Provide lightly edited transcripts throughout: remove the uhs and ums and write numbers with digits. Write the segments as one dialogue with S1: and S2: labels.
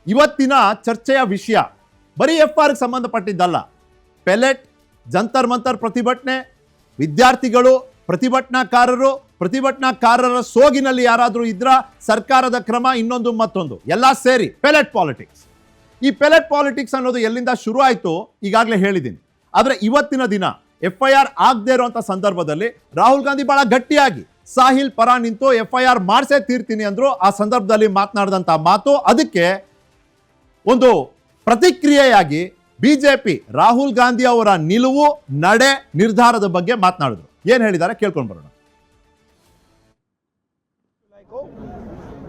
S1: ಇವತ್ತಿನ ಚರ್ಚೆಯ ವಿಷಯ ಬರೀ FR ಸಂಬಂಧಪಟ್ಟಿದ್ದಲ್ಲ. ಪೆಲೆಟ್, ಜಂತರ್ ಮಂತರ್ ಪ್ರತಿಭಟನೆ, ವಿದ್ಯಾರ್ಥಿಗಳು, ಪ್ರತಿಭಟನಾಕಾರರ ಸೋಗಿನಲ್ಲಿ ಯಾರಾದರೂ ಇದ್ರ, ಸರ್ಕಾರದ ಕ್ರಮ, ಇನ್ನೊಂದು ಮತ್ತೊಂದು ಎಲ್ಲ ಸೇರಿ ಪೆಲೆಟ್ ಪಾಲಿಟಿಕ್ಸ್. ಈ ಪೆಲೆಟ್ ಪಾಲಿಟಿಕ್ಸ್ ಅನ್ನೋದು ಎಲ್ಲಿಂದ ಶುರು ಆಯಿತು ಈಗಾಗಲೇ ಹೇಳಿದ್ದೀನಿ. ಆದರೆ ಇವತ್ತಿನ ದಿನ FIR ಆಗದೆ ಇರುವಂಥ ಸಂದರ್ಭದಲ್ಲಿ ರಾಹುಲ್ ಗಾಂಧಿ ಬಹಳ ಗಟ್ಟಿಯಾಗಿ ಸಾಹಿಲ್ ಪರ ನಿಂತು FIR ಮಾಡಿಸೇ ತೀರ್ತೀನಿ ಅಂದ್ರು. ಆ ಸಂದರ್ಭದಲ್ಲಿ ಮಾತನಾಡಿದಂಥ ಮಾತು, ಅದಕ್ಕೆ ಒಂದು ಪ್ರತಿಕ್ರಿಯೆಯಾಗಿ ಬಿಜೆಪಿ ರಾಹುಲ್ ಗಾಂಧಿ ಅವರ ನಿಲುವು, ನಡೆ, ನಿರ್ಧಾರದ ಬಗ್ಗೆ ಮಾತನಾಡಿದ್ರು. ಏನ್ ಹೇಳಿದ್ದಾರೆ ಕೇಳ್ಕೊಂಡು ಬರೋಣ.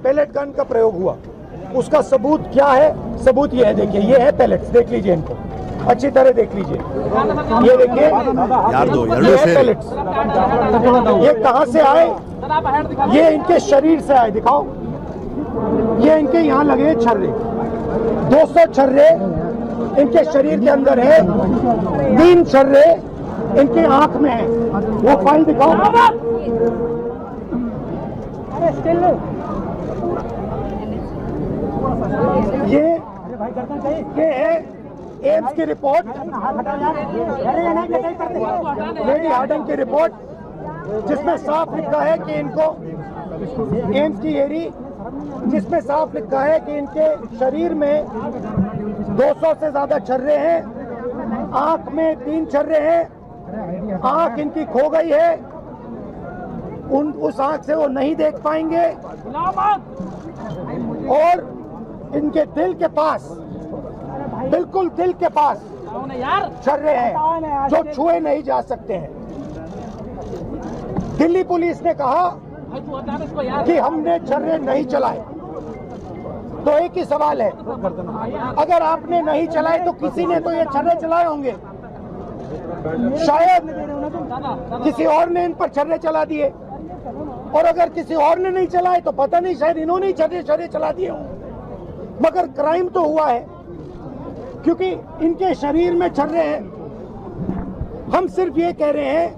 S2: पैलेट गन का प्रयोग हुआ, उसका सबूत क्या है? सबूत ये है, देखिए ये है पैलेट्स, देख लीजिए इनको अच्छी तरह देख लीजिए, ये देखिए ये है पैलेट्स। ये कहां से आए? ये इनके शरीर से आए, दिखाओ। ये इनके यहाँ लगे छर्रे, 200 छर्रे इनके शरीर के अंदर है, 3 छर्रे इनके आंख में है। वो फाइल दिखाओ। ये है एम्स की रिपोर्ट, लेडी हार्डन की रिपोर्ट, जिसमें साफ लिखा है कि इनको एम्स की एरी, जिसमें साफ लिखा है कि इनके शरीर में 200 से ज्यादा छर्रे हैं, आंख में 3 छर्रे हैं, आंख इनकी खो गई है, उस आंख से वो नहीं देख पाएंगे, और इनके दिल के पास, बिल्कुल दिल के पास छर्रे हैं जो छुए नहीं जा सकते हैं। दिल्ली पुलिस ने कहा कि हमने छर्रे नहीं चलाए। तो एक ही सवाल है, अगर आपने नहीं चलाए तो किसी ने तो ये छर्रे चलाए होंगे, शायद किसी और ने इन पर छर्रे चला दिए, और अगर किसी और ने नहीं चलाए तो पता नहीं, शायद इन्होंने ही छर्रे चला दिए हों। मगर क्राइम तो हुआ है, क्योंकि इनके शरीर में छर्रे हैं। हम सिर्फ ये कह रहे हैं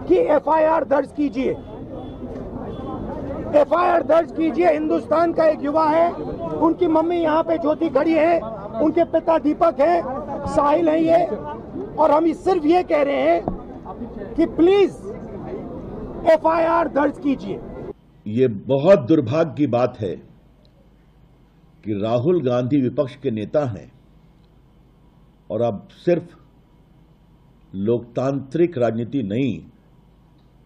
S2: कि FIR दर्ज कीजिए, FIR दर्ज कीजिए। हिंदुस्तान का एक युवा है, उनकी मम्मी यहाँ पे ज्योति खड़ी है, उनके पिता दीपक हैं, साहिल है ये, और हम सिर्फ ये कह रहे हैं कि प्लीज FIR दर्ज कीजिए।
S3: ये बहुत दुर्भाग्य की बात है कि राहुल गांधी विपक्ष के नेता हैं और अब सिर्फ लोकतांत्रिक राजनीति नहीं,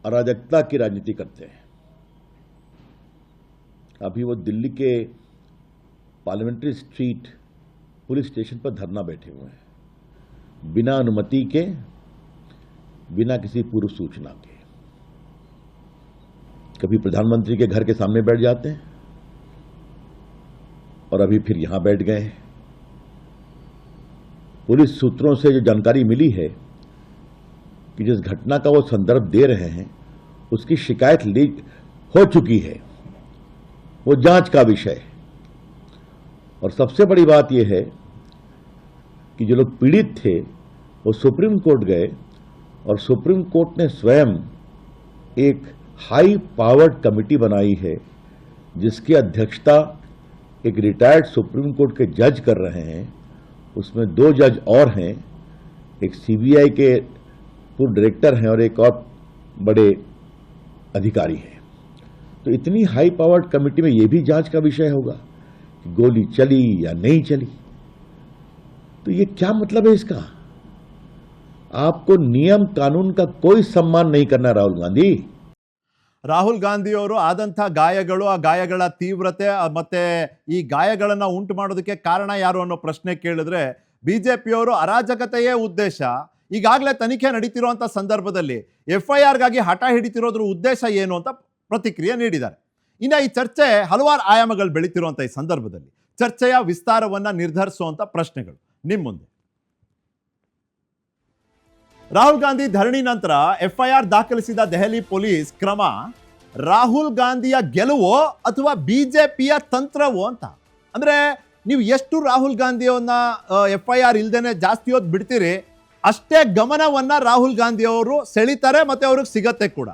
S3: अराजकता की राजनीति करते हैं। अभी वो दिल्ली के पार्लियामेंट्री स्ट्रीट पुलिस स्टेशन पर धरना बैठे हुए हैं, बिना अनुमति के, बिना किसी पूर्व सूचना के। कभी प्रधानमंत्री के घर के सामने बैठ जाते हैं और अभी फिर यहां बैठ गए हैं। पुलिस सूत्रों से जो जानकारी मिली है कि जिस घटना का वो संदर्भ दे रहे हैं उसकी शिकायत लीक हो चुकी है, वो जांच का विषय है। और सबसे बड़ी बात यह है कि जो लोग पीड़ित थे वो सुप्रीम कोर्ट गए और सुप्रीम कोर्ट ने स्वयं एक हाई पावर्ड कमेटी बनाई है, जिसकी अध्यक्षता एक रिटायर्ड सुप्रीम कोर्ट के जज कर रहे हैं। उसमें 2 जज और हैं, एक CBI के पूर्व डायरेक्टर हैं और एक और बड़े अधिकारी हैं। तो इतनी हाई पावर्ड कमेटी में यह भी जांच का विषय होगा कि गोली चली या नहीं चली। तो ये क्या मतलब है इसका? आपको नियम कानून का कोई सम्मान नहीं करना राहुल गांधी।
S1: ರಾಹುಲ್ ಗಾಂಧಿ ಅವರು ಆದಂಥ ಗಾಯಗಳು, ಆ ಗಾಯಗಳ ತೀವ್ರತೆ, ಮತ್ತೆ ಈ ಗಾಯಗಳನ್ನು ಉಂಟು ಮಾಡೋದಕ್ಕೆ ಕಾರಣ ಯಾರು ಅನ್ನೋ ಪ್ರಶ್ನೆ ಕೇಳಿದ್ರೆ ಬಿಜೆಪಿಯವರು ಅರಾಜಕತೆಯೇ ಉದ್ದೇಶ. ಈಗಾಗಲೇ ತನಿಖೆ ನಡೀತಿರುವಂಥ ಸಂದರ್ಭದಲ್ಲಿ FIRಗಾಗಿ ಹಠ ಹಿಡಿತಿರೋದ್ರ ಉದ್ದೇಶ ಏನು ಅಂತ ಪ್ರತಿಕ್ರಿಯೆ ನೀಡಿದ್ದಾರೆ. ಇನ್ನು ಈ ಚರ್ಚೆ ಹಲವಾರು ಆಯಾಮಗಳು ಬೆಳೀತಿರುವಂಥ ಈ ಸಂದರ್ಭದಲ್ಲಿ ಚರ್ಚೆಯ ವಿಸ್ತಾರವನ್ನು ನಿರ್ಧರಿಸುವಂಥ ಪ್ರಶ್ನೆಗಳು ನಿಮ್ಮ ಮುಂದೆ. ರಾಹುಲ್ ಗಾಂಧಿ ಧರಣಿ ನಂತರ FIR ದಾಖಲಿಸಿದ ದೆಹಲಿ ಪೊಲೀಸ್ ಕ್ರಮ ರಾಹುಲ್ ಗಾಂಧಿಯ ಗೆಲುವೋ ಅಥವಾ ಬಿಜೆಪಿಯ ತಂತ್ರವೋ ಅಂತ. ಅಂದ್ರೆ ನೀವು ಎಷ್ಟು ರಾಹುಲ್ ಗಾಂಧಿಯವನ್ನ FIR ಇಲ್ದೇನೆ ಜಾಸ್ತಿ ಹೊತ್ತು ಬಿಡ್ತೀರಿ, ಅಷ್ಟೇ ಗಮನವನ್ನ ರಾಹುಲ್ ಗಾಂಧಿ ಅವರು ಸೆಳೀತಾರೆ, ಮತ್ತೆ ಅವ್ರಿಗೆ ಸಿಗತ್ತೆ ಕೂಡ.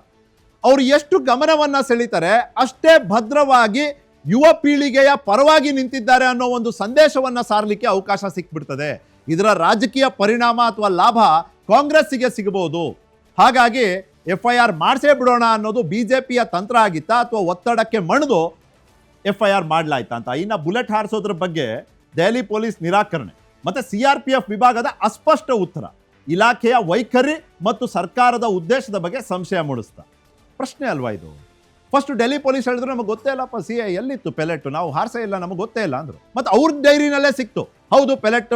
S1: ಅವರು ಎಷ್ಟು ಗಮನವನ್ನ ಸೆಳೀತಾರೆ ಅಷ್ಟೇ ಭದ್ರವಾಗಿ ಯುವ ಪೀಳಿಗೆಯ ಪರವಾಗಿ ನಿಂತಿದ್ದಾರೆ ಅನ್ನೋ ಒಂದು ಸಂದೇಶವನ್ನ ಸಾರಲಿಕ್ಕೆ ಅವಕಾಶ ಸಿಕ್ಬಿಡ್ತದೆ. ಇದರ ರಾಜಕೀಯ ಪರಿಣಾಮ ಅಥವಾ ಲಾಭ ಕಾಂಗ್ರೆಸ್ಸಿಗೆ ಸಿಗಬಹುದು. ಹಾಗಾಗಿ FIR ಮಾಡಿಸೇ ಬಿಡೋಣ ಅನ್ನೋದು ಬಿಜೆಪಿಯ ತಂತ್ರ ಆಗಿತ್ತಾ ಅಥವಾ ಒತ್ತಡಕ್ಕೆ ಮಣಿದು FIR ಮಾಡಲಾಯ್ತಾ ಅಂತ. ಇನ್ನು ಬುಲೆಟ್ ಹಾರಿಸೋದ್ರ ಬಗ್ಗೆ ದೆಹಲಿ ಪೊಲೀಸ್ ನಿರಾಕರಣೆ ಮತ್ತೆ CRPF ವಿಭಾಗದ ಅಸ್ಪಷ್ಟ ಉತ್ತರ ಇಲಾಖೆಯ ವೈಖರಿ ಮತ್ತು ಸರ್ಕಾರದ ಉದ್ದೇಶದ ಬಗ್ಗೆ ಸಂಶಯ ಮೂಡಿಸ್ತಾ. ಪ್ರಶ್ನೆ ಅಲ್ವಾ ಇದು? ಫಸ್ಟ್ ಡೆಲ್ಲಿ ಪೊಲೀಸ್ ಹೇಳಿದ್ರು ನಮಗೆ ಗೊತ್ತೇ ಇಲ್ಲಪ್ಪ, CI ಎಲ್ಲಿತ್ತು ಪೆಲೆಟ್, ನಾವು ಹಾರಿಸೇ ಇಲ್ಲ, ನಮಗೆ ಗೊತ್ತೇ ಇಲ್ಲ ಅಂದ್ರು. ಮತ್ತೆ ಅವ್ರ ಡೈರಿನಲ್ಲೇ ಸಿಕ್ತು, ಹೌದು ಪೆಲೆಟ್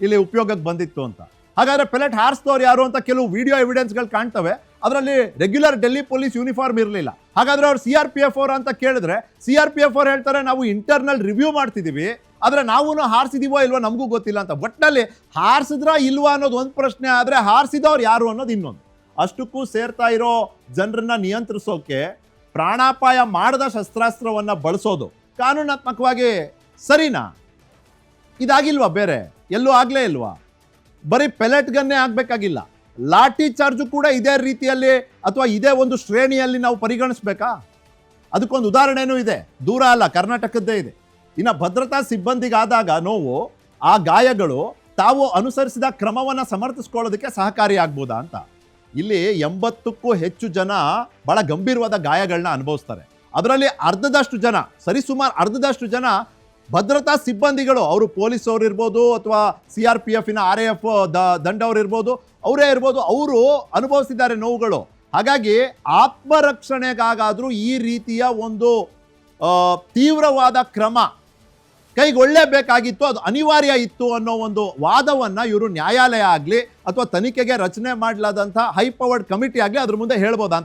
S1: ಇಲ್ಲಿ ಉಪಯೋಗಕ್ಕೆ ಬಂದಿತ್ತು ಅಂತ. ಹಾಗಾದ್ರೆ ಪೆಲೆಟ್ ಹಾರಿಸಿದವ್ರು ಯಾರು ಅಂತ ಕೆಲವು ವಿಡಿಯೋ ಎವಿಡೆನ್ಸ್ಗಳು ಕಾಣ್ತವೆ. ಅದರಲ್ಲಿ ರೆಗ್ಯುಲರ್ ಡೆಲ್ಲಿ ಪೊಲೀಸ್ ಯೂನಿಫಾರ್ಮ್ ಇರಲಿಲ್ಲ. ಹಾಗಾದ್ರೆ ಅವ್ರು CRPF ಅವರು ಅಂತ ಕೇಳಿದ್ರೆ CRPF ಅವ್ರು ಹೇಳ್ತಾರೆ ನಾವು ಇಂಟರ್ನಲ್ ರಿವ್ಯೂ ಮಾಡ್ತಿದೀವಿ, ಆದ್ರೆ ನಾವು ಹಾರಿಸಿದೀವೋ ಇಲ್ವೋ ನಮಗೂ ಗೊತ್ತಿಲ್ಲ ಅಂತ. ಒಟ್ಟಿನಲ್ಲಿ ಹಾರಿಸಿದ್ರ ಇಲ್ವಾ ಅನ್ನೋದು ಒಂದು ಪ್ರಶ್ನೆ, ಆದ್ರೆ ಹಾರಿಸಿದವ್ರು ಯಾರು ಅನ್ನೋದು ಇನ್ನೊಂದು. ಅಷ್ಟಕ್ಕೂ ಸೇರ್ತಾ ಇರೋ ಜನರನ್ನ ನಿಯಂತ್ರಿಸೋಕೆ ಪ್ರಾಣಾಪಾಯ ಮಾಡದ ಶಸ್ತ್ರಾಸ್ತ್ರವನ್ನ ಬಳಸೋದು ಕಾನೂನಾತ್ಮಕವಾಗಿ ಸರಿನಾ? ಇದಾಗಿಲ್ವಾ? ಬೇರೆ ಎಲ್ಲೂ ಆಗ್ಲೇ ಇಲ್ವಾ? ಬರೀ ಪೆಲೆಟ್ ಗನ್ನೇ ಆಗ್ಬೇಕಾಗಿಲ್ಲ, ಲಾಠಿ ಚಾರ್ಜು ಕೂಡ ಇದೇ ರೀತಿಯಲ್ಲಿ ಅಥವಾ ಇದೇ ಒಂದು ಶ್ರೇಣಿಯಲ್ಲಿ ನಾವು ಪರಿಗಣಿಸ್ಬೇಕಾ? ಅದಕ್ಕೊಂದು ಉದಾಹರಣೆನೂ ಇದೆ, ದೂರ ಅಲ್ಲ, ಕರ್ನಾಟಕದ್ದೇ ಇದೆ. ಇನ್ನು ಭದ್ರತಾ ಸಿಬ್ಬಂದಿಗಾದಾಗ ನೋವು, ಆ ಗಾಯಗಳು ತಾವು ಅನುಸರಿಸಿದ ಕ್ರಮವನ್ನು ಸಮರ್ಥಿಸ್ಕೊಳ್ಳೋದಕ್ಕೆ ಸಹಕಾರಿಯಾಗ್ಬೋದಾ ಅಂತ. ಇಲ್ಲಿ 80ಕ್ಕೂ ಹೆಚ್ಚು ಜನ ಬಹಳ ಗಂಭೀರವಾದ ಗಾಯಗಳನ್ನ ಅನುಭವಿಸ್ತಾರೆ. ಅದರಲ್ಲಿ ಅರ್ಧದಷ್ಟು ಜನ, ಸರಿಸುಮಾರು ಅರ್ಧದಷ್ಟು ಜನ ಭದ್ರತಾ ಸಿಬ್ಬಂದಿಗಳು, ಅವರು ಪೊಲೀಸ್ ಅವರು ಇರ್ಬೋದು ಅಥವಾ CRPFನ RAF ದಂಡವರು ಇರ್ಬೋದು, ಅವರೇ ಇರ್ಬೋದು, ಅವರು ಅನುಭವಿಸಿದ್ದಾರೆ ನೋವುಗಳು. ಹಾಗಾಗಿ ಆತ್ಮರಕ್ಷಣೆಗಾಗಾದರೂ ಈ ರೀತಿಯ ಒಂದು ತೀವ್ರವಾದ ಕ್ರಮ ಕೈಗೊಳ್ಳಲೇಬೇಕಾಗಿತ್ತು, ಅದು ಅನಿವಾರ್ಯ ಇತ್ತು ಅನ್ನೋ ಒಂದು ವಾದವನ್ನ ಇವರು ನ್ಯಾಯಾಲಯ ಆಗಲಿ ಅಥವಾ ತನಿಖೆಗೆ ರಚನೆ ಮಾಡಲಾದಂಥ ಹೈ ಪವರ್ಡ್ ಕಮಿಟಿ ಆಗಲಿ ಅದ್ರ ಮುಂದೆ ಹೇಳ್ಬೋದಾ?